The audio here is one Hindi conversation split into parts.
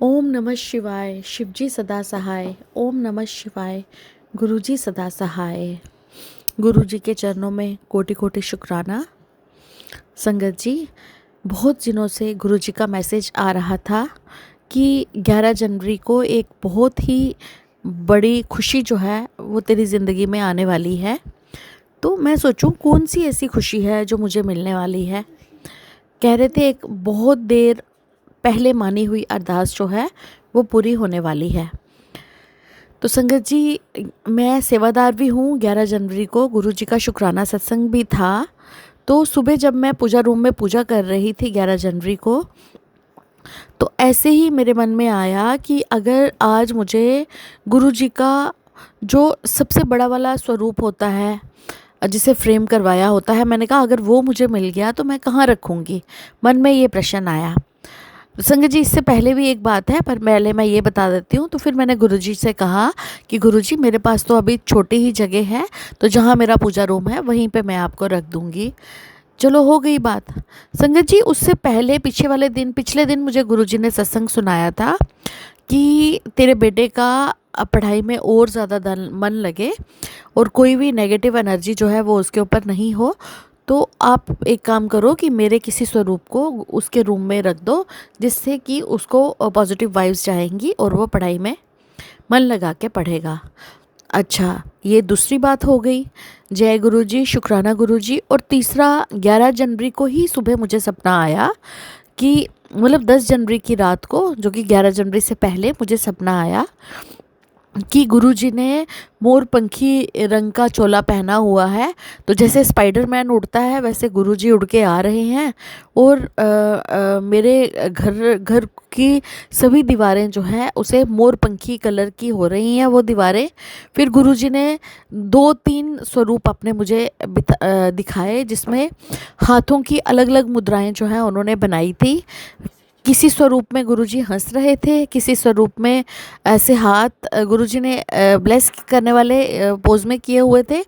ओम नमः शिवाय। शिवजी सदा सहाय। ओम नमः शिवाय। गुरुजी सदा सहाय। गुरुजी के चरणों में कोटि कोटि शुक्राना। संगत जी, बहुत दिनों से गुरुजी का मैसेज आ रहा था कि 11 जनवरी को एक बहुत ही बड़ी खुशी जो है वो तेरी ज़िंदगी में आने वाली है। तो मैं सोचूं कौन सी ऐसी खुशी है जो मुझे मिलने वाली है। कह रहे थे एक बहुत देर पहले मानी हुई अरदास जो है वो पूरी होने वाली है। तो संगत जी, मैं सेवादार भी हूँ। 11 जनवरी को गुरुजी का शुक्राना सत्संग भी था। तो सुबह जब मैं पूजा रूम में पूजा कर रही थी 11 जनवरी को, तो ऐसे ही मेरे मन में आया कि अगर आज मुझे गुरुजी का जो सबसे बड़ा वाला स्वरूप होता है जिसे फ्रेम करवाया होता है, मैंने कहा अगर वो मुझे मिल गया तो मैं कहाँ रखूँगी। मन में ये प्रश्न आया। संगत जी, इससे पहले भी एक बात है, पर पहले मैं ये बता देती हूँ। तो फिर मैंने गुरुजी से कहा कि गुरुजी, मेरे पास तो अभी छोटी ही जगह है, तो जहाँ मेरा पूजा रूम है वहीं पे मैं आपको रख दूँगी। चलो, हो गई बात। संगत जी, उससे पहले पिछले दिन मुझे गुरुजी ने सत्संग सुनाया था कि तेरे बेटे का पढ़ाई में और ज़्यादा मन लगे और कोई भी नेगेटिव एनर्जी जो है वो उसके ऊपर नहीं हो। तो आप एक काम करो कि मेरे किसी स्वरूप को उसके रूम में रख दो, जिससे कि उसको पॉजिटिव वाइब्स जाएंगी और वो पढ़ाई में मन लगा के पढ़ेगा। अच्छा, ये दूसरी बात हो गई। जय गुरुजी, शुक्राना गुरुजी। और तीसरा, 11 जनवरी को ही सुबह मुझे सपना आया कि मतलब 10 जनवरी की रात को, जो कि 11 जनवरी से पहले, मुझे सपना आया कि गुरुजी ने मोरपंखी रंग का चोला पहना हुआ है। तो जैसे स्पाइडरमैन उड़ता है वैसे गुरुजी उड़ के आ रहे हैं और मेरे घर की सभी दीवारें जो है उसे मोरपंखी कलर की हो रही हैं वो दीवारें। फिर गुरुजी ने 2-3 स्वरूप अपने मुझे दिखाए, जिसमें हाथों की अलग अलग मुद्राएं जो हैं उन्होंने बनाई थी। किसी स्वरूप में गुरुजी हंस रहे थे, किसी स्वरूप में ऐसे हाथ गुरुजी ने ब्लेस करने वाले पोज में किए हुए थे।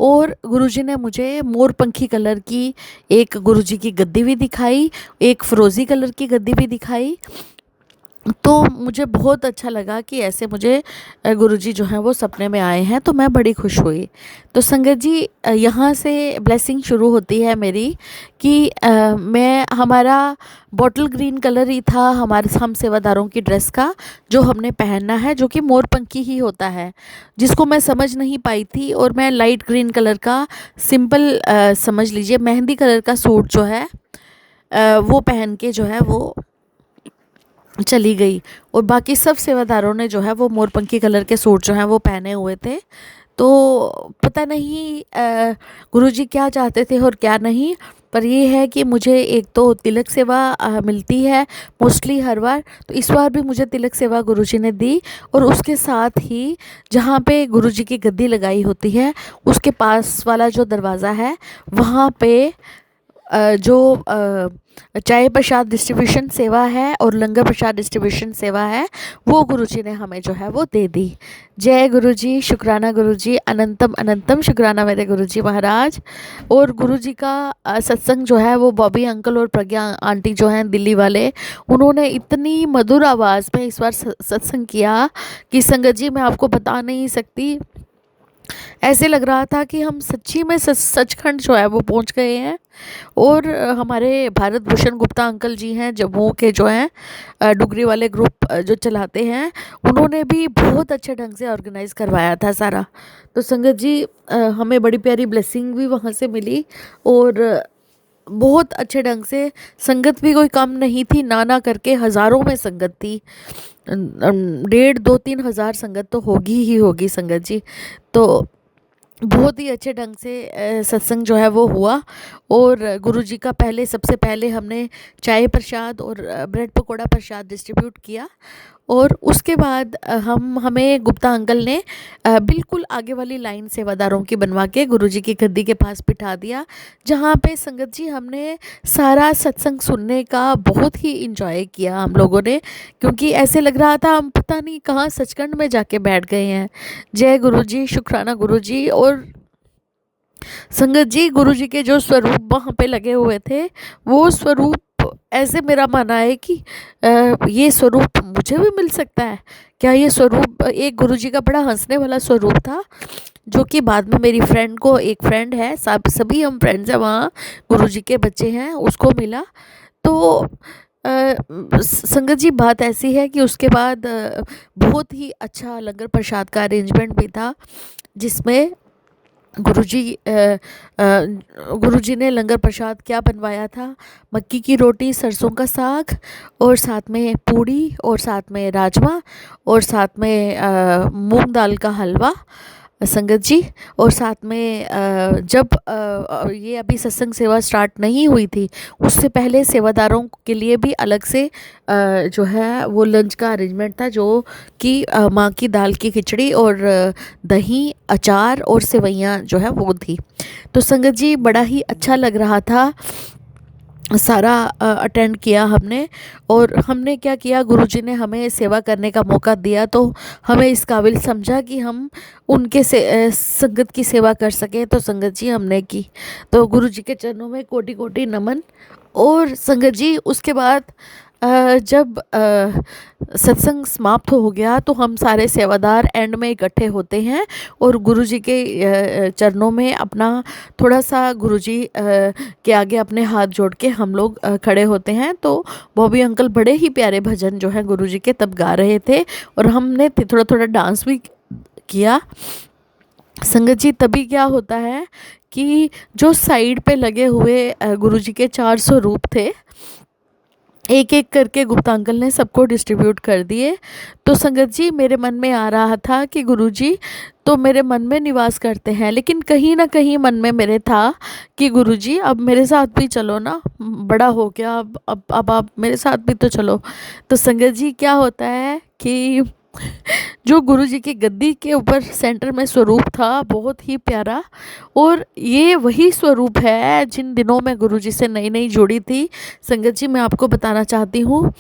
और गुरुजी ने मुझे मोरपंखी कलर की एक गुरुजी की गद्दी भी दिखाई, एक फिरोज़ी कलर की गद्दी भी दिखाई। तो मुझे बहुत अच्छा लगा कि ऐसे मुझे गुरुजी जो हैं वो सपने में आए हैं, तो मैं बड़ी खुश हुई। तो संगत जी, यहाँ से ब्लेसिंग शुरू होती है मेरी कि मैं हमारा बॉटल ग्रीन कलर ही था हम सेवादारों की ड्रेस का, जो हमने पहनना है, जो कि मोरपंखी ही होता है, जिसको मैं समझ नहीं पाई थी। और मैं लाइट ग्रीन कलर का सिंपल समझ लीजिए मेहंदी कलर का सूट जो है वो पहन के जो है वो चली गई। और बाकी सब सेवादारों ने जो है वो मोरपंखी कलर के सूट जो हैं वो पहने हुए थे। तो पता नहीं गुरुजी क्या चाहते थे और क्या नहीं, पर ये है कि मुझे एक तो तिलक सेवा मिलती है मोस्टली हर बार। तो इस बार भी मुझे तिलक सेवा गुरुजी ने दी। और उसके साथ ही जहाँ पे गुरुजी की गद्दी लगाई होती है उसके पास वाला जो दरवाज़ा है, वहाँ पे जो चाय प्रसाद डिस्ट्रीब्यूशन सेवा है और लंगर प्रसाद डिस्ट्रीब्यूशन सेवा है, वो गुरुजी ने हमें जो है वो दे दी। जय गुरुजी, शुक्राना गुरुजी, अनंतम अनंतम शुक्राना मेरे गुरुजी महाराज। और गुरुजी का सत्संग जो है वो बॉबी अंकल और प्रज्ञा आंटी जो हैं दिल्ली वाले, उन्होंने इतनी मधुर आवाज़ में इस बार सत्संग किया कि संगत जी, मैं आपको बता नहीं सकती। ऐसे लग रहा था कि हम सच्ची में सचखंड जो है वो पहुंच गए हैं। और हमारे भारत भूषण गुप्ता अंकल जी हैं जम्मू के, जो हैं डुगरी वाले ग्रुप जो चलाते हैं, उन्होंने भी बहुत अच्छे ढंग से ऑर्गेनाइज़ करवाया था सारा। तो संगत जी, हमें बड़ी प्यारी ब्लेसिंग भी वहाँ से मिली और बहुत अच्छे ढंग से संगत भी कोई कम नहीं थी, ना करके हज़ारों में संगत थी। 1,500-2,000-3,000 संगत तो होगी ही होगी संगत जी। तो बहुत ही अच्छे ढंग से सत्संग जो है वो हुआ। और गुरुजी का सबसे पहले हमने चाय प्रसाद और ब्रेड पकोड़ा प्रसाद डिस्ट्रीब्यूट किया। और उसके बाद हमें गुप्ता अंकल ने बिल्कुल आगे वाली लाइन सेवादारों की बनवा के गुरुजी की गद्दी के पास बिठा दिया, जहाँ पे संगत जी हमने सारा सत्संग सुनने का बहुत ही इंजॉय किया हम लोगों ने, क्योंकि ऐसे लग रहा था हम पता नहीं कहाँ सचखंड में जाके बैठ गए हैं। जय गुरुजी, शुक्राना गुरुजी। और संगत जी, गुरुजी के जो स्वरूप वहाँ पे लगे हुए थे, वो स्वरूप ऐसे मेरा मानना है कि ये स्वरूप मुझे भी मिल सकता है क्या। ये स्वरूप एक गुरुजी का बड़ा हंसने वाला स्वरूप था, जो कि बाद में मेरी फ्रेंड को, एक फ्रेंड है, सब सभी हम फ्रेंड्स हैं वहाँ, गुरुजी के बच्चे हैं, उसको मिला। तो संगत जी बात ऐसी है कि उसके बाद बहुत ही अच्छा लंगर प्रसाद का अरेंजमेंट भी था, जिसमें गुरुजी गुरुजी ने लंगर प्रसाद क्या बनवाया था, मक्की की रोटी, सरसों का साग, और साथ में पूड़ी, और साथ में राजमा, और साथ में मूंग दाल का हलवा संगत जी। और साथ में जब ये अभी सत्संग सेवा स्टार्ट नहीं हुई थी, उससे पहले सेवादारों के लिए भी अलग से जो है वो लंच का अरेंजमेंट था, जो कि माँ की दाल की खिचड़ी और दही, अचार और सेवइयाँ जो है वो थी। तो संगत जी बड़ा ही अच्छा लग रहा था, सारा अटेंड किया हमने। और हमने क्या किया, गुरुजी ने हमें सेवा करने का मौका दिया, तो हमें इस काबिल समझा कि हम उनके से संगत की सेवा कर सकें, तो संगत जी हमने की। तो गुरुजी के चरणों में कोटि कोटि नमन। और संगत जी उसके बाद जब सत्संग समाप्त हो गया, तो हम सारे सेवादार एंड में इकट्ठे होते हैं और गुरुजी के चरणों में अपना थोड़ा सा, गुरुजी के आगे अपने हाथ जोड़ के हम लोग खड़े होते हैं। तो बॉबी अंकल बड़े ही प्यारे भजन जो है गुरुजी के तब गा रहे थे, और हमने थोड़ा थोड़ा डांस भी किया। संगत जी तभी क्या होता है कि जो साइड पे लगे हुए गुरुजी के 4 स्वरूप थे, एक एक करके गुप्ता अंकल ने सबको डिस्ट्रीब्यूट कर दिए। तो संगत जी मेरे मन में आ रहा था कि गुरुजी तो मेरे मन में निवास करते हैं, लेकिन कहीं ना कहीं मन में मेरे था कि गुरुजी अब मेरे साथ भी चलो ना, बड़ा हो गया, अब आप मेरे साथ भी तो चलो। तो संगत जी क्या होता है कि जो गुरुजी की गद्दी के ऊपर सेंटर में स्वरूप था, बहुत ही प्यारा, और ये वही स्वरूप है जिन दिनों में गुरुजी से नई नई जुड़ी थी। संगत जी मैं आपको बताना चाहती हूँ,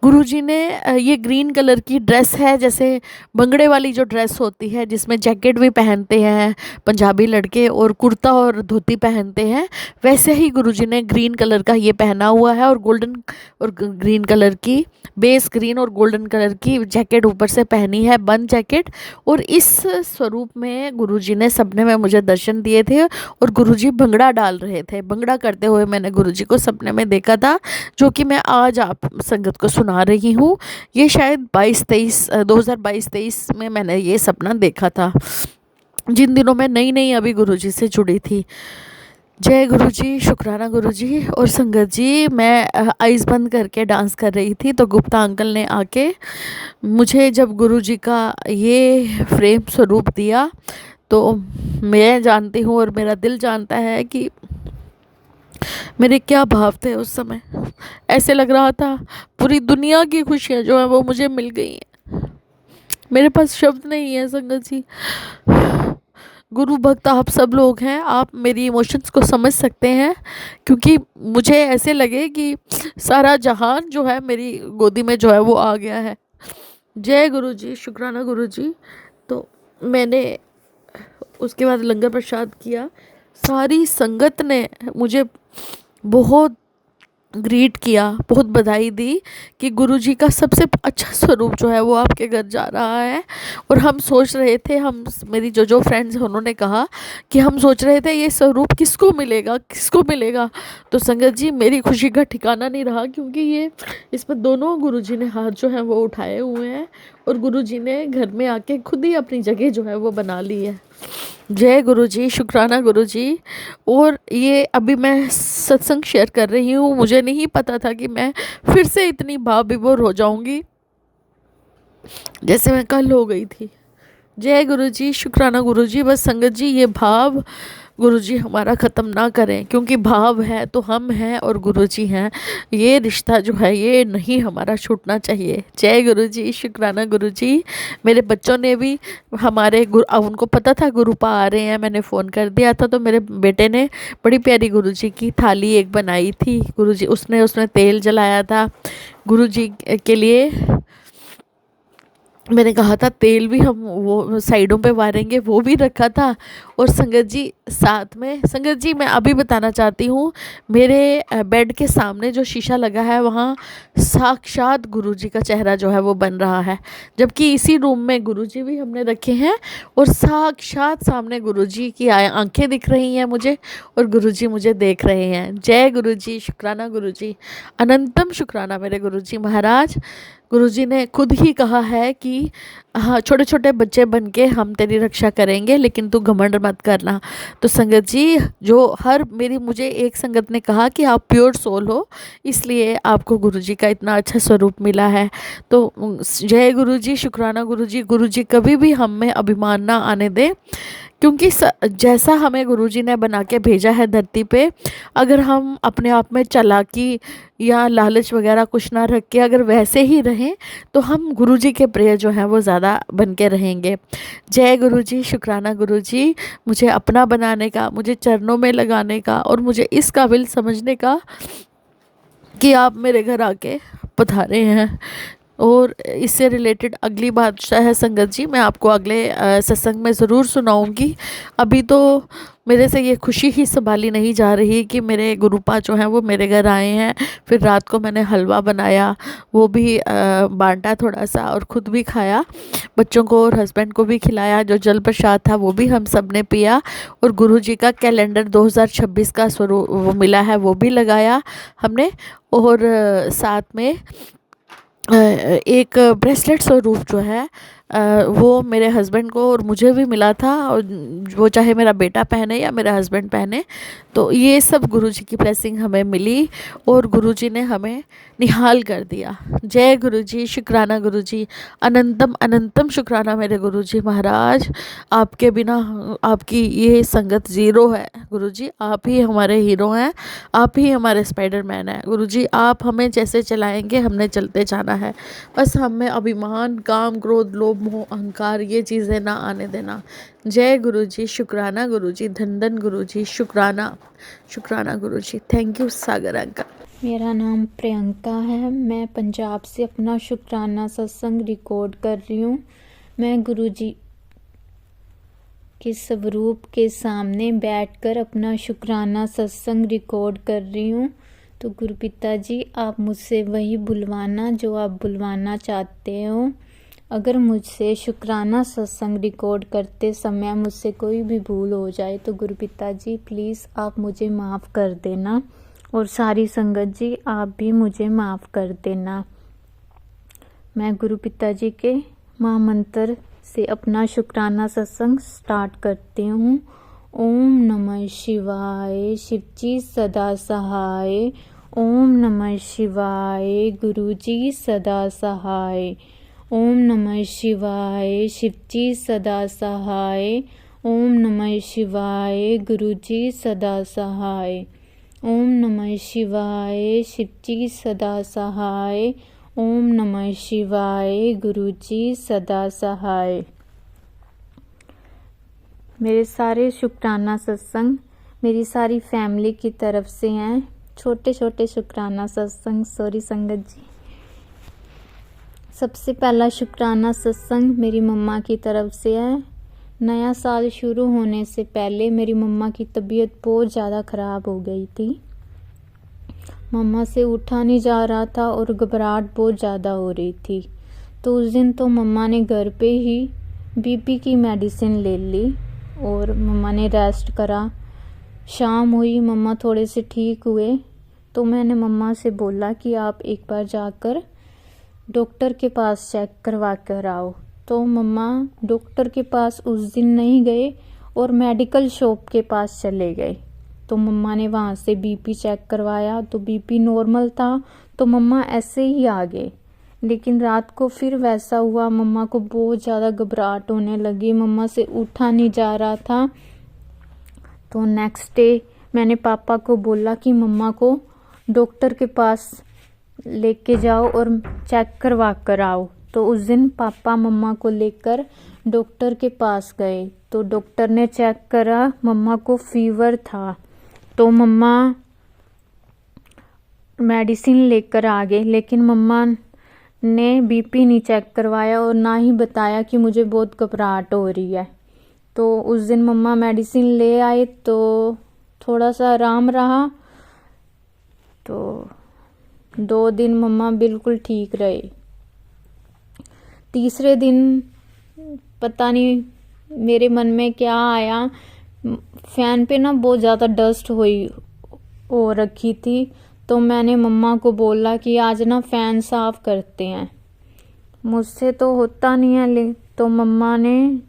गुरुजी ने ये ग्रीन कलर की ड्रेस है, जैसे बंगड़े वाली जो ड्रेस होती है जिसमें जैकेट भी पहनते हैं पंजाबी लड़के और कुर्ता और धोती पहनते हैं, वैसे ही गुरुजी ने ग्रीन कलर का ये पहना हुआ है, और गोल्डन और ग्रीन कलर की, बेस ग्रीन और गोल्डन कलर की जैकेट ऊपर से पहनी है, बंद जैकेट। और इस स्वरूप में गुरुजी ने सपने में मुझे दर्शन दिए थे, और गुरुजी भंगड़ा डाल रहे थे, भंगड़ा करते हुए मैंने गुरुजी को सपने में देखा था, जो कि मैं आज आप संगत को सुना रही हूँ। ये शायद 2022-23 में मैंने ये सपना देखा था, जिन दिनों में नई नई अभी गुरुजी से जुड़ी थी। जय गुरुजी, शुक्राना गुरुजी। और संगत जी मैं आइज़ बंद करके डांस कर रही थी, तो गुप्ता अंकल ने आके मुझे जब गुरुजी का ये फ्रेम स्वरूप दिया, तो मैं जानती हूँ और मेरा दिल जानता है कि मेरे क्या भाव थे उस समय। ऐसे लग रहा था पूरी दुनिया की खुशियाँ जो है वो मुझे मिल गई हैं। मेरे पास शब्द नहीं है संगत जी। गुरु भक्त आप सब लोग हैं, आप मेरी इमोशंस को समझ सकते हैं, क्योंकि मुझे ऐसे लगे कि सारा जहान जो है मेरी गोदी में जो है वो आ गया है। जय गुरु जी, शुक्राना गुरु जी। तो मैंने उसके बाद लंगर प्रसाद किया, सारी संगत ने मुझे बहुत ग्रीट किया, बहुत बधाई दी कि गुरुजी का सबसे अच्छा स्वरूप जो है वो आपके घर जा रहा है। और हम सोच रहे थे, हम मेरी जो फ्रेंड्स हैं उन्होंने कहा कि हम सोच रहे थे ये स्वरूप किसको मिलेगा, किसको मिलेगा। तो संगत जी मेरी खुशी का ठिकाना नहीं रहा, क्योंकि ये इस पर दोनों गुरुजी ने हाथ जो है वो उठाए हुए हैं, और गुरुजी ने घर में आके खुद ही अपनी जगह जो है वो बना ली है। जय गुरु जी, शुक्राना गुरु जी। और ये अभी मैं सत्संग शेयर कर रही हूँ, मुझे नहीं पता था कि मैं फिर से इतनी भाव विभोर हो जाऊंगी जैसे मैं कल हो गई थी। जय गुरु जी, शुक्राना गुरु जी। बस संगत जी ये भाव गुरु जी हमारा ख़त्म ना करें, क्योंकि भाव है तो हम हैं और गुरु जी हैं, ये रिश्ता जो है ये नहीं हमारा छूटना चाहिए। जय गुरु जी, शुक्राना गुरु जी। मेरे बच्चों ने भी हमारे गुरु, अब उनको पता था गुरुपा आ रहे हैं, मैंने फ़ोन कर दिया था, तो मेरे बेटे ने बड़ी प्यारी गुरु जी की थाली एक बनाई थी। गुरु जी उसने तेल जलाया था गुरु जी के लिए। मैंने कहा था तेल भी हम वो साइडों पे वारेंगे, वो भी रखा था। और संगत जी साथ में संगत जी मैं अभी बताना चाहती हूँ, मेरे बेड के सामने जो शीशा लगा है वहाँ साक्षात गुरुजी का चेहरा जो है वो बन रहा है, जबकि इसी रूम में गुरुजी भी हमने रखे हैं और साक्षात सामने गुरुजी की आंखें दिख रही हैं मुझे और गुरुजी मुझे देख रहे हैं। जय गुरुजी, शुक्राना गुरुजी, अनंतम शुक्राना मेरे गुरुजी महाराज। गुरुजी ने खुद ही कहा है कि हाँ, छोटे छोटे बच्चे बन के हम तेरी रक्षा करेंगे, लेकिन तू घमंड मत करना। तो संगत जी, जो मुझे एक संगत ने कहा कि आप प्योर सोल हो, इसलिए आपको गुरुजी का इतना अच्छा स्वरूप मिला है। तो जय गुरुजी, शुक्राना गुरुजी। गुरुजी कभी भी हम में अभिमान ना आने दें, क्योंकि जैसा हमें गुरुजी ने बना के भेजा है धरती पे, अगर हम अपने आप में चालाकी या लालच वगैरह कुछ ना रख के अगर वैसे ही रहें तो हम गुरुजी के प्रिय जो हैं वो ज़्यादा बन के रहेंगे। जय गुरुजी, शुक्राना गुरुजी, मुझे अपना बनाने का, मुझे चरणों में लगाने का और मुझे इस काबिल समझने का कि आप मेरे घर आके पधारे हैं। और इससे रिलेटेड अगली बादशाह है संगत जी, मैं आपको अगले सत्संग में ज़रूर सुनाऊंगी। अभी तो मेरे से ये खुशी ही संभाली नहीं जा रही कि मेरे गुरुपा जो हैं वो मेरे घर आए हैं। फिर रात को मैंने हलवा बनाया, वो भी बांटा थोड़ा सा और ख़ुद भी खाया, बच्चों को और हस्बैंड को भी खिलाया। जो जल प्रसाद था वो भी हम सब ने पिया और गुरुजी का कैलेंडर 2026 का स्वरूप वो मिला है वो भी लगाया हमने। और साथ में एक ब्रेसलेट स्वरूप जो है वो मेरे हस्बैंड को और मुझे भी मिला था, और वो चाहे मेरा बेटा पहने या मेरा हस्बैंड पहने, तो ये सब गुरुजी की ब्लेसिंग हमें मिली और गुरुजी ने हमें निहाल कर दिया। जय गुरुजी, शुक्राना गुरुजी, अनंतम अनंतम शुक्राना मेरे गुरुजी महाराज। आपके बिना आपकी ये संगत ज़ीरो है गुरुजी, आप ही हमारे हीरो हैं, आप ही हमारे स्पाइडरमैन हैं गुरुजी। आप हमें जैसे चलाएंगे हमने चलते जाना है, बस हमें अभिमान, काम, क्रोध, लोभ, मोह, अहंकार ये चीज़ें ना आने देना। जय गुरुजी, शुक्राना गुरुजी, धन धन गुरुजी, शुक्राना शुक्राना गुरुजी। Thank you Sagar uncle. मेरा नाम प्रियंका है, मैं पंजाब से अपना शुक्राना सत्संग रिकॉर्ड कर रही हूँ। मैं गुरुजी के स्वरूप के सामने बैठकर अपना शुक्राना सत्संग रिकॉर्ड कर रही हूँ। तो गुरुपिता जी, आप मुझसे वही बुलवाना जो आप बुलवाना चाहते हो। अगर मुझसे शुक्राना सत्संग रिकॉर्ड करते समय मुझसे कोई भी भूल हो जाए तो गुरुपिता जी प्लीज़ आप मुझे माफ़ कर देना, और सारी संगत जी आप भी मुझे माफ़ कर देना। मैं गुरुपिता जी के महामंत्र से अपना शुक्राना सत्संग स्टार्ट करती हूँ। ओम नमः शिवाय, शिवजी सदा सहाय। ओम नमः शिवाय, गुरुजी सदा सहाय। ओम नमः शिवाय, शिवजी सदा सहाय। ओम नमः शिवाय, गुरुजी सदा सहाय। ओम नमः शिवाय, शिवजी सदा सहाय। ओम नमः शिवाय, गुरुजी सदा सहाय। मेरे सारे शुक्राना सत्संग मेरी सारी फैमिली की तरफ से हैं। छोटे छोटे शुक्राना सत्संग, सॉरी संगत जी। सबसे पहला शुक्राना सत्संग मेरी मम्मा की तरफ से है। नया साल शुरू होने से पहले मेरी मम्मा की तबीयत बहुत ज़्यादा ख़राब हो गई थी। मम्मा से उठा नहीं जा रहा था और घबराहट बहुत ज़्यादा हो रही थी। तो उस दिन तो मम्मा ने घर पे ही बीपी की मेडिसिन ले ली और मम्मा ने रेस्ट करा। शाम हुई, मम्मा थोड़े से ठीक हुए, तो मैंने मम्मा से बोला कि आप एक बार जाकर डॉक्टर के पास चेक करवा कर आओ। तो मम्मा डॉक्टर के पास उस दिन नहीं गए और मेडिकल शॉप के पास चले गए। तो मम्मा ने वहाँ से बीपी चेक करवाया तो बीपी नॉर्मल था, तो मम्मा ऐसे ही आ गए। लेकिन रात को फिर वैसा हुआ, मम्मा को बहुत ज़्यादा घबराहट होने लगी, मम्मा से उठा नहीं जा रहा था। तो नेक्स्ट डे मैंने पापा को बोला कि मम्मा को डॉक्टर के पास लेके जाओ और चेक करवा कर आओ। तो उस दिन पापा मम्मा को लेकर डॉक्टर के पास गए। तो डॉक्टर ने चेक करा, मम्मा को फीवर था। तो मम्मा मेडिसिन लेकर आ गए, लेकिन मम्मा ने बीपी नहीं चेक करवाया और ना ही बताया कि मुझे बहुत घबराहट हो रही है। तो उस दिन मम्मा मेडिसिन ले आए तो थोड़ा सा आराम रहा। तो 2 दिन मम्मा बिल्कुल ठीक रहे। तीसरे दिन पता नहीं मेरे मन में क्या आया, फैन पे ना बहुत ज़्यादा डस्ट हो रखी थी। तो मैंने मम्मा को बोला कि आज ना फैन साफ करते हैं। मुझसे तो होता नहीं है, तो मम्मा ने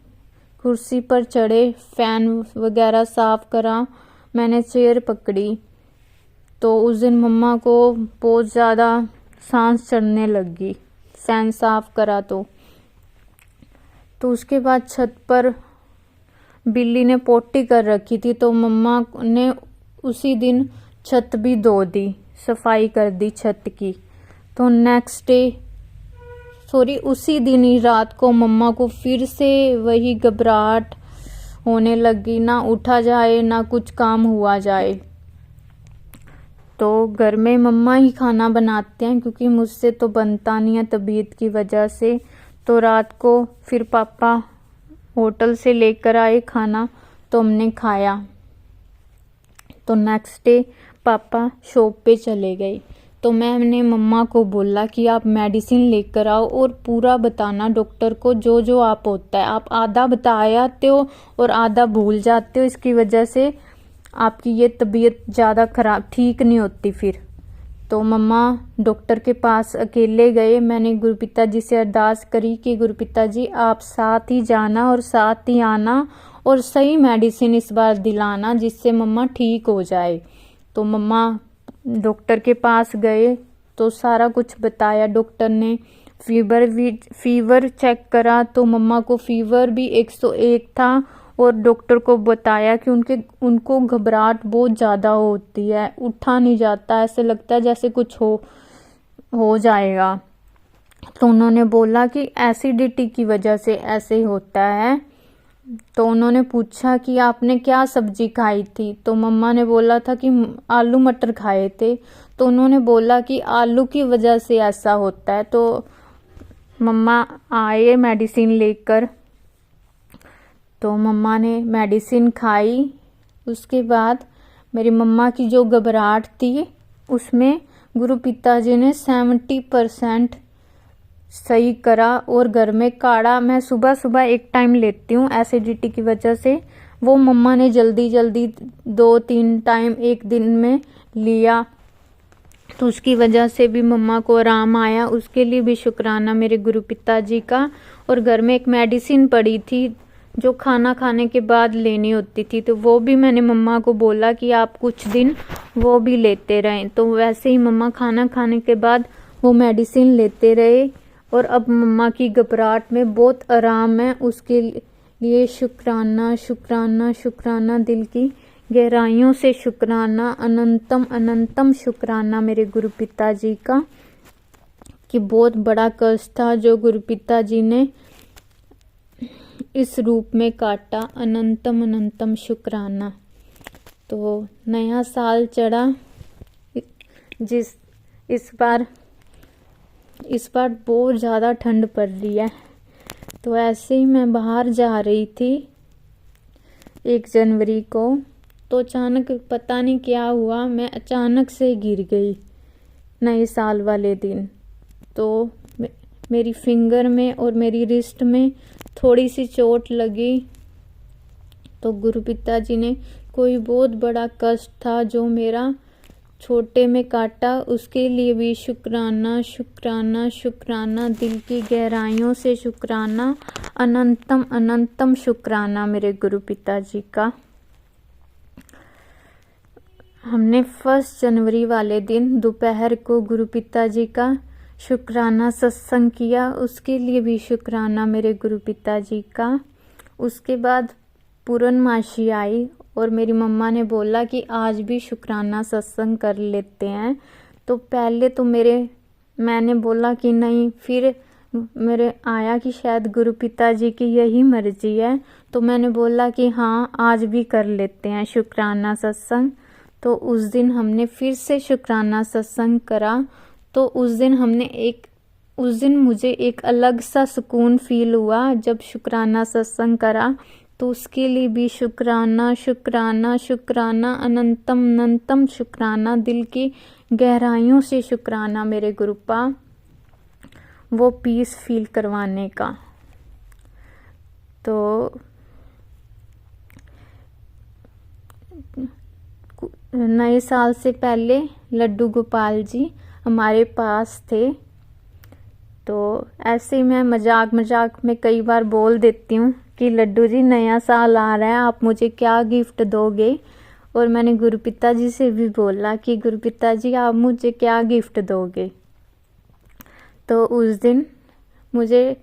कुर्सी पर चढ़े, फैन वगैरह साफ करा, मैंने चेयर पकड़ी। तो उस दिन मम्मा को बहुत ज़्यादा सांस चढ़ने लगी, फैन साफ करा तो उसके बाद छत पर बिल्ली ने पोटी कर रखी थी, तो मम्मा ने उसी दिन छत भी धो दी, सफाई कर दी छत की। तो नेक्स्ट डे उसी दिन ही रात को मम्मा को फिर से वही घबराहट होने लगी, ना उठा जाए ना कुछ काम हुआ जाए। तो घर में मम्मा ही खाना बनाते हैं, क्योंकि मुझसे तो बनता नहीं है तबीयत की वजह से। तो रात को फिर पापा होटल से लेकर आए खाना, तो हमने खाया। तो नेक्स्ट डे पापा शॉप पे चले गए। तो मैंने मम्मा को बोला कि आप मेडिसिन लेकर आओ और पूरा बताना डॉक्टर को, जो जो आप होता है। आप आधा बता आते हो और आधा भूल जाते हो, इसकी वजह से आपकी ये तबीयत ज़्यादा खराब ठीक नहीं होती फिर। तो मम्मा डॉक्टर के पास अकेले गए। मैंने गुरुपिता जी से अरदास करी कि गुरुपिता जी आप साथ ही जाना और साथ ही आना और सही मेडिसिन इस बार दिलाना, जिससे मम्मा ठीक हो जाए। तो मम्मा डॉक्टर के पास गए तो सारा कुछ बताया डॉक्टर ने। फीवर चेक करा तो मम्मा को फीवर भी 101 था और डॉक्टर को बताया कि उनको घबराहट बहुत ज़्यादा होती है, उठा नहीं जाता, ऐसे लगता है जैसे कुछ हो जाएगा। तो उन्होंने बोला कि एसिडिटी की वजह से ऐसे ही होता है। तो उन्होंने पूछा कि आपने क्या सब्जी खाई थी, तो मम्मा ने बोला था कि आलू मटर खाए थे। तो उन्होंने बोला कि आलू की वजह से ऐसा होता है। तो मम्मा आए मेडिसिन लेकर, तो मम्मा ने मेडिसिन खाई। उसके बाद मेरी मम्मा की जो घबराहट थी उसमें गुरुपिता जी ने 70% सही करा। और घर में काढ़ा मैं सुबह सुबह एक टाइम लेती हूँ एसिडिटी की वजह से, वो मम्मा ने जल्दी 2-3 टाइम एक दिन में लिया। तो उसकी वजह से भी मम्मा को आराम आया, उसके लिए भी शुक्राना मेरे गुरुपिता जी का। और घर में एक मेडिसिन पड़ी थी जो खाना खाने के बाद लेनी होती थी, तो वो भी मैंने मम्मा को बोला कि आप कुछ दिन वो भी लेते रहें। तो वैसे ही मम्मा खाना खाने के बाद वो मेडिसिन लेते रहे और अब मम्मा की घबराहट में बहुत आराम है। उसके लिए शुक्राना शुक्राना शुक्राना, दिल की गहराइयों से शुक्राना, अनंतम अनंतम शुक्राना मेरे गुरुपिता जी का, कि बहुत बड़ा कष्ट था जो गुरुपिता जी ने इस रूप में काटा। अनंतम अनंतम शुक्राना। तो नया साल चढ़ा, इस बार बहुत ज़्यादा ठंड पड़ रही है। तो ऐसे ही मैं बाहर जा रही थी 1 जनवरी को, तो अचानक पता नहीं क्या हुआ, मैं अचानक से गिर गई नए साल वाले दिन। तो मेरी फिंगर में और मेरी रिस्ट में थोड़ी सी चोट लगी। तो गुरुपिता जी ने कोई बहुत बड़ा कष्ट था जो मेरा छोटे में काटा, उसके लिए भी शुक्राना शुक्राना शुक्राना, दिल की गहराइयों से शुक्राना, अनंतम अनंतम शुक्राना मेरे गुरुपिता जी का। हमने 1 जनवरी वाले दिन दोपहर को गुरुपिता जी का शुक्राना सत्संग किया, उसके लिए भी शुक्राना मेरे गुरुपिता जी का। उसके बाद पूर्णमासी आई और मेरी मम्मा ने बोला कि आज भी शुक्राना सत्संग कर लेते हैं। तो पहले तो मैंने बोला कि नहीं, फिर मेरे आया कि शायद गुरुपिता जी की यही मर्जी है, तो मैंने बोला कि हाँ आज भी कर लेते हैं शुक्राना सत्संग। तो उस दिन हमने फिर से शुक्राना सत्संग करा। तो उस दिन मुझे एक अलग सा सुकून फील हुआ जब शुक्राना सत्संग करा। तो उसके लिए भी शुक्राना शुक्राना शुक्राना, अनंतम अनंतम शुक्राना, दिल की गहराइयों से शुक्राना मेरे गुरुपा, वो पीस फील करवाने का। तो नए साल से पहले लड्डू गोपाल जी हमारे पास थे। तो ऐसे ही मैं मजाक मजाक में कई बार बोल देती हूँ कि लड्डू जी नया साल आ रहा है, आप मुझे क्या गिफ्ट दोगे। और मैंने गुरुपिता जी से भी बोला कि गुरुपिता जी आप मुझे क्या गिफ्ट दोगे। तो उस दिन मुझे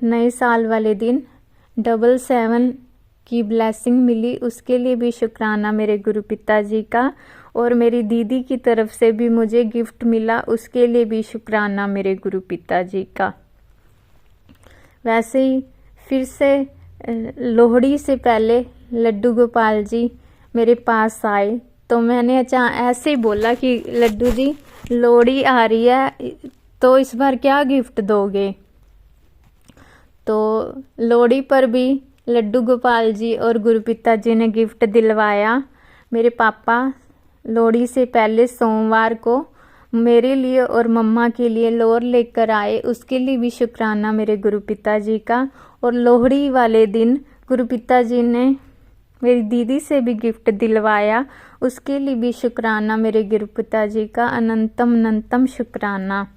नए साल वाले दिन 777 की ब्लेसिंग मिली, उसके लिए भी शुक्राना मेरे गुरुपिता जी का। और मेरी दीदी की तरफ से भी मुझे गिफ्ट मिला, उसके लिए भी शुक्राना मेरे गुरुपिता जी का। वैसे ही फिर से लोहड़ी से पहले लड्डू गोपाल जी मेरे पास आए। तो मैंने ऐसे ही बोला कि लड्डू जी लोहड़ी आ रही है, तो इस बार क्या गिफ्ट दोगे। तो लोहड़ी पर भी लड्डू गोपाल जी और गुरुपिता जी ने गिफ्ट दिलवाया। मेरे पापा लोहड़ी से पहले सोमवार को मेरे लिए और मम्मा के लिए लोर लेकर आए, उसके लिए भी शुक्राना मेरे गुरुपिता जी का। और लोहड़ी वाले दिन गुरुपिता जी ने मेरी दीदी से भी गिफ्ट दिलवाया, उसके लिए भी शुक्राना मेरे गुरुपिता जी का, अनंतम अनंतम शुक्राना।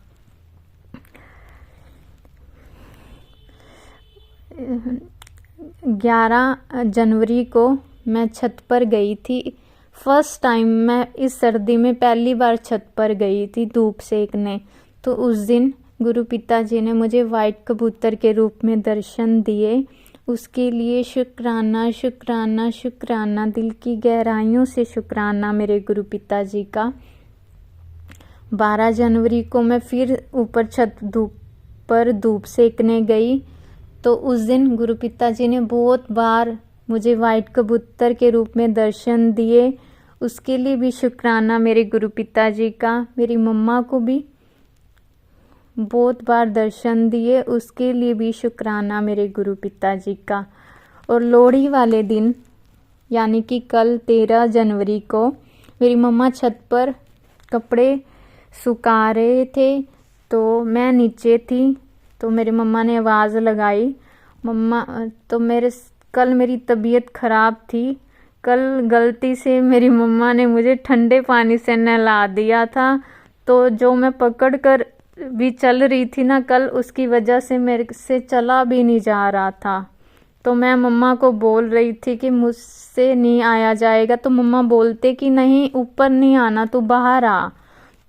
11 जनवरी को मैं छत पर गई थी। फर्स्ट टाइम मैं इस सर्दी में पहली बार छत पर गई थी धूप सेकने। तो उस दिन गुरुपिता जी ने मुझे वाइट कबूतर के रूप में दर्शन दिए, उसके लिए शुक्राना शुक्राना शुक्राना, दिल की गहराइयों से शुक्राना मेरे गुरुपिता जी का। 12 जनवरी को मैं फिर ऊपर छत पर धूप सेकने गई। तो उस दिन गुरुपिता जी ने बहुत बार मुझे वाइट कबूतर के रूप में दर्शन दिए, उसके लिए भी शुक्राना मेरे गुरुपिता जी का। मेरी मम्मा को भी बहुत बार दर्शन दिए, उसके लिए भी शुक्राना मेरे गुरुपिता जी का। और लोहड़ी वाले दिन यानी कि कल 13 जनवरी को मेरी मम्मा छत पर कपड़े सुखा रहे थे, तो मैं नीचे थी। तो मेरी मम्मा ने आवाज़ लगाई, मम्मा तो कल मेरी तबीयत ख़राब थी, कल गलती से मेरी मम्मा ने मुझे ठंडे पानी से नहला दिया था। तो जो मैं पकड़ कर भी चल रही थी ना कल, उसकी वजह से मेरे से चला भी नहीं जा रहा था। तो मैं मम्मा को बोल रही थी कि मुझसे नहीं आया जाएगा, तो मम्मा बोलते कि नहीं ऊपर नहीं आना, तू बाहर आ।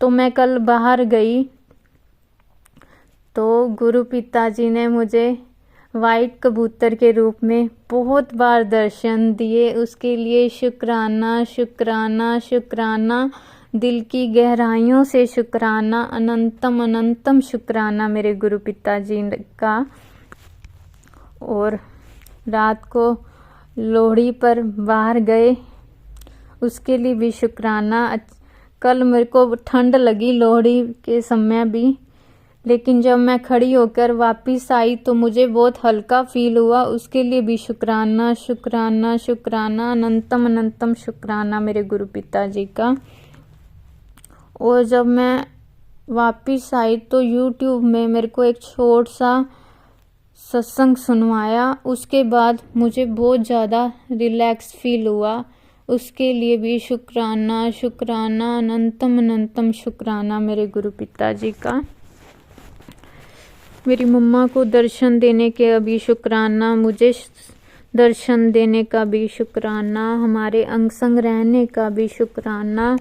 तो मैं कल बाहर गई, तो गुरुपिता जी ने मुझे वाइट कबूतर के रूप में बहुत बार दर्शन दिए, उसके लिए शुक्राना शुक्राना शुक्राना, दिल की गहराइयों से शुक्राना, अनंतम अनंतम शुक्राना मेरे गुरुपिता जी का। और रात को लोहड़ी पर बाहर गए, उसके लिए भी शुक्राना। कल मेरे को ठंड लगी लोहड़ी के समय भी, लेकिन जब मैं खड़ी होकर वापस आई तो मुझे बहुत हल्का फील हुआ, उसके लिए भी शुक्राना शुक्राना शुक्राना, अनंतम अनंतम शुक्राना मेरे गुरुपिता जी का। और जब मैं वापस आई तो YouTube में मेरे को एक छोट सा सत्संग सुनवाया, उसके बाद मुझे बहुत ज़्यादा रिलैक्स फील हुआ, उसके लिए भी शुक्राना शुक्राना, अनंतम अनंतम शुक्राना मेरे गुरुपिता जी का। मेरी मम्मा को दर्शन देने के भी शुक्राना, मुझे दर्शन देने का भी शुक्राना, हमारे अंग संग रहने का भी शुक्राना,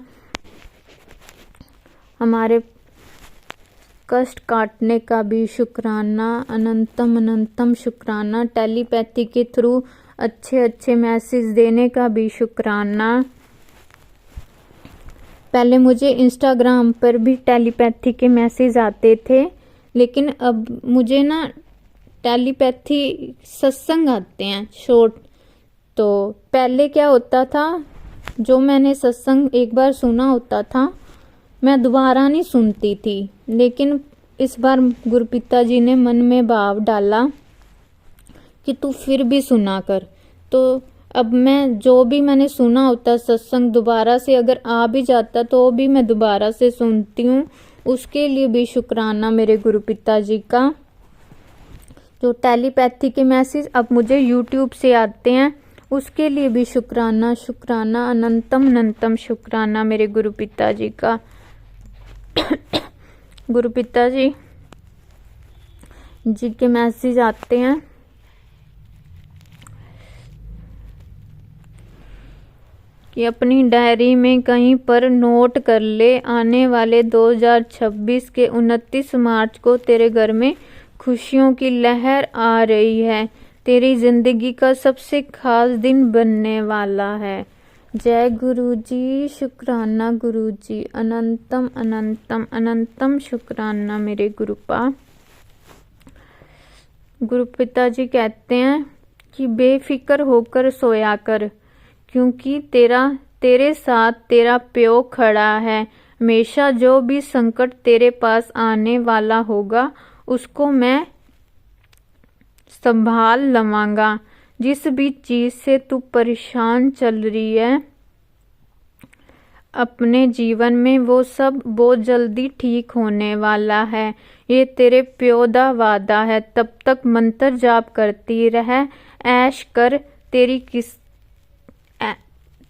हमारे कष्ट काटने का भी शुक्राना, अनंतम अनंतम शुक्राना, टेलीपैथी के थ्रू अच्छे अच्छे मैसेज देने का भी शुक्राना। पहले मुझे इंस्टाग्राम पर भी टेलीपैथी के मैसेज आते थे, लेकिन अब मुझे ना टेलीपैथी सत्संग आते हैं शॉर्ट। तो पहले क्या होता था, जो मैंने सत्संग एक बार सुना होता था मैं दोबारा नहीं सुनती थी, लेकिन इस बार गुरुपिता जी ने मन में भाव डाला कि तू फिर भी सुना कर। तो अब मैं जो भी मैंने सुना होता सत्संग दोबारा से अगर आ भी जाता तो भी मैं दोबारा से सुनती हूँ। उसके लिए भी शुक्राना मेरे गुरु पिता जी का। जो टेलीपैथी के मैसेज अब मुझे यूट्यूब से आते हैं उसके लिए भी शुक्राना शुक्राना अनंतम अनंतम शुक्राना मेरे गुरु पिता जी का। गुरु पिता जी के मैसेज आते हैं कि अपनी डायरी में कहीं पर नोट कर ले, आने वाले 2026 के 29 मार्च को तेरे घर में खुशियों की लहर आ रही है। तेरी जिंदगी का सबसे खास दिन बनने वाला है। जय गुरु जी, शुक्राना गुरु जी, अनंतम अनंतम अनंतम शुक्राना मेरे गुरुपा। गुरु पिता जी कहते हैं कि बेफिक्र होकर सोया कर, क्योंकि तेरे साथ तेरा प्यो खड़ा है। हमेशा जो भी संकट तेरे पास आने वाला होगा उसको मैं संभाल लवांगा। जिस भी चीज से तू परेशान चल रही है अपने जीवन में वो सब बहुत जल्दी ठीक होने वाला है। ये तेरे प्यो दा वादा है। तब तक मंत्र जाप करती रह, ऐश कर।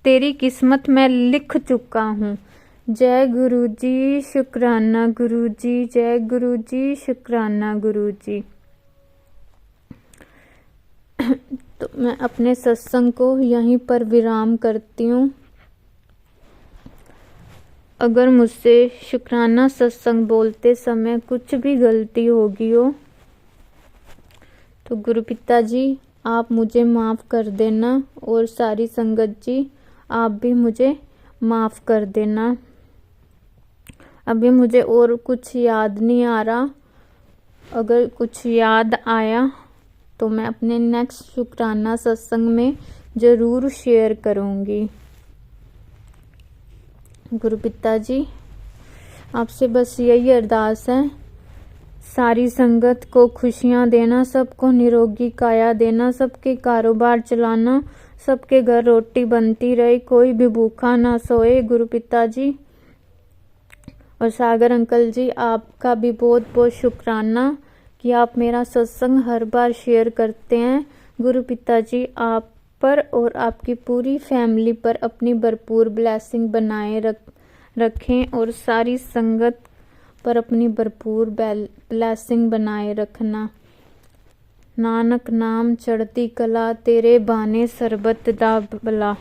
तेरी किस्मत मैं लिख चुका हूँ। जय गुरु जी, शुक्राना गुरु जी, जय गुरु जी, शुक्राना गुरु जी। तो मैं अपने सत्संग को यहीं पर विराम करती हूँ। अगर मुझसे शुक्राना सत्संग बोलते समय कुछ भी गलती होगी हो तो गुरु पिता जी आप मुझे माफ़ कर देना, और सारी संगत जी आप भी मुझे माफ़ कर देना। अभी मुझे और कुछ याद नहीं आ रहा। अगर कुछ याद आया तो मैं अपने नेक्स्ट शुक्राना सत्संग में ज़रूर शेयर करूँगी। गुरु पिता जी आपसे बस यही अरदास है, सारी संगत को खुशियाँ देना, सबको निरोगी काया देना, सबके कारोबार चलाना, सबके घर रोटी बनती रहे, कोई भी भूखा ना सोए। गुरु पिता जी और सागर अंकल जी आपका भी बहुत बहुत शुक्राना कि आप मेरा सत्संग हर बार शेयर करते हैं। गुरु पिता जी आप पर और आपकी पूरी फैमिली पर अपनी भरपूर ब्लेसिंग बनाए रखें, और सारी संगत पर अपनी भरपूर ब्लेसिंग बनाए रखना। नानक नाम चढ़ती कला, तेरे बाने सरबत दा भला।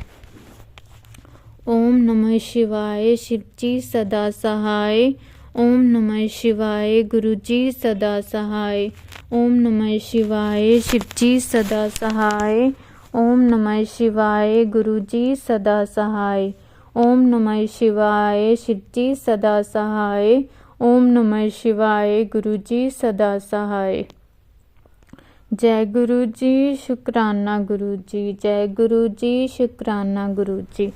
ओम नमः शिवाय, शिव जी सदा सहाय। ओम नमः शिवाय, गुरु जी सदा सहाय। ओम नमः शिवाय, शिव जी सदा सहाय। ओम नमः शिवाय, गुरु जी सदा सहाय। ओम नमः शिवाय, शिव जी सदा सहाय। ओम नमः शिवाय, गुरु जी सदा सहाय। जय गुरु जी, शुक्राना गुरु जी, जय गुरु जी, शुक्राना गुरु जी।